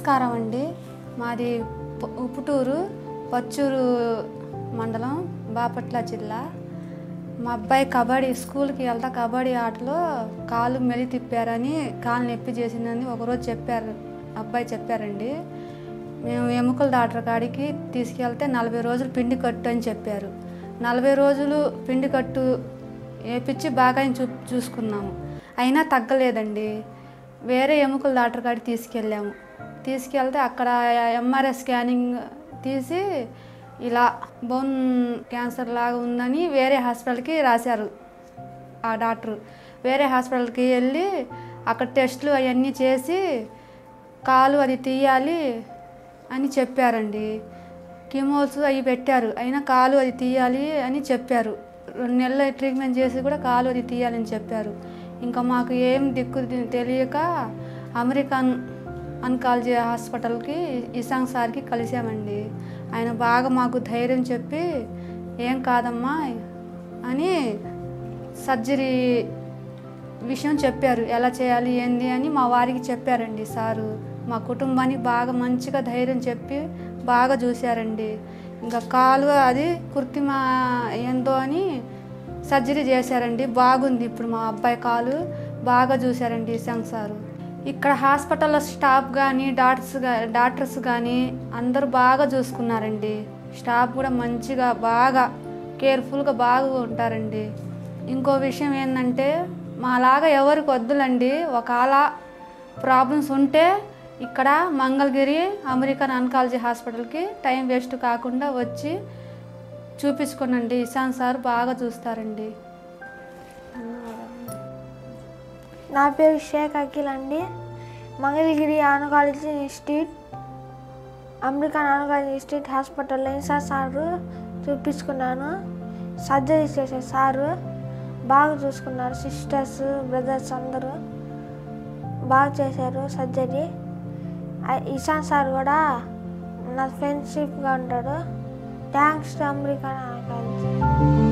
నమస్కారం అండి. మాది ఉప్పుటూరు పచ్చూరు మండలం బాపట్ల జిల్లా. మా అబ్బాయి కబడ్డీ స్కూల్కి వెళ్తా కబడ్డీ ఆటలో కాలు మెలి తిప్పారని కాలు నొప్పి చేసిందని ఒకరోజు అబ్బాయి చెప్పారండి. మేము ఎముకల డాక్టర్ కాడికి తీసుకెళ్తే 40 రోజులు పిండి కట్టు అని చెప్పారు. 40 రోజులు పిండి కట్టు వేపించి బాగా చూసుకున్నాము, అయినా తగ్గలేదండి. వేరే ఎముకల డాక్టర్ కాడికి తీసుకెళ్తే అక్కడ ఎంఆర్ఐ స్కానింగ్ తీసి ఇలా బోన్ క్యాన్సర్ లాగా ఉందని వేరే హాస్పిటల్కి రాశారు ఆ డాక్టరు. వేరే హాస్పిటల్కి వెళ్ళి అక్కడ టెస్టులు అవన్నీ చేసి కాలు అది తీయాలి అని చెప్పారండి. కీమోస్ అవి పెట్టారు, అయినా కాలు అది తీయాలి అని చెప్పారు. 2 నెలలు ట్రీట్మెంట్ చేసి కూడా కాలు అది తీయాలని చెప్పారు. ఇంకా మాకు ఏం దిక్కు తెలియక అమెరికన్ ఆంకాలజీ హాస్పిటల్కి ఇషాంక్ సార్కి కలిసామండి. ఆయన బాగా మాకు ధైర్యం చెప్పి ఏం కాదమ్మా అని సర్జరీ విషయం చెప్పారు, ఎలా చేయాలి ఏంది అని మా వారికి చెప్పారండి సారు. మా కుటుంబానికి బాగా మంచిగా ధైర్యం చెప్పి బాగా చూశారండి. ఇంకా కాలు అది కృత్రిమ ఏందో అని సర్జరీ చేశారండి. బాగుంది ఇప్పుడు మా అబ్బాయి కాలు. బాగా చూశారండి ఇషాంక్ సారు. ఇక్కడ హాస్పిటల్లో స్టాఫ్ కానీ డాక్టర్స్ కానీ అందరూ బాగా చూసుకున్నారండి. స్టాఫ్ కూడా మంచిగా బాగా కేర్ఫుల్గా బాగా ఉంటారండి. ఇంకో విషయం ఏంటంటే మాలాగా ఎవరికి వద్దులండి. ఒకవేళ ప్రాబ్లమ్స్ ఉంటే ఇక్కడ మంగళగిరి అమెరికన్ ఆంకాలజీ హాస్పిటల్కి టైం వేస్ట్ కాకుండా వచ్చి చూపించుకోనండి. ఇషాంక్ సార్ బాగా చూస్తారండి. నా పేరు షేక్ అఖిల్ అండి. మంగళగిరి ఆనకాలజీ ఇన్స్టిట్యూట్ అమెరికన్ ఆనకాలజీ ఇన్స్టిట్యూట్ హాస్పిటల్లో సారు చూపించుకున్నాను. సర్జరీ చేసే సారు బాగా చూసుకున్నారు. సిస్టర్స్ బ్రదర్స్ అందరూ బాగా చేశారు సర్జరీ. ఇషాంక్ సార్ కూడా నా ఫ్రెండ్షిప్గా ఉంటాడు. Thanks to American ఆనకాలజీ.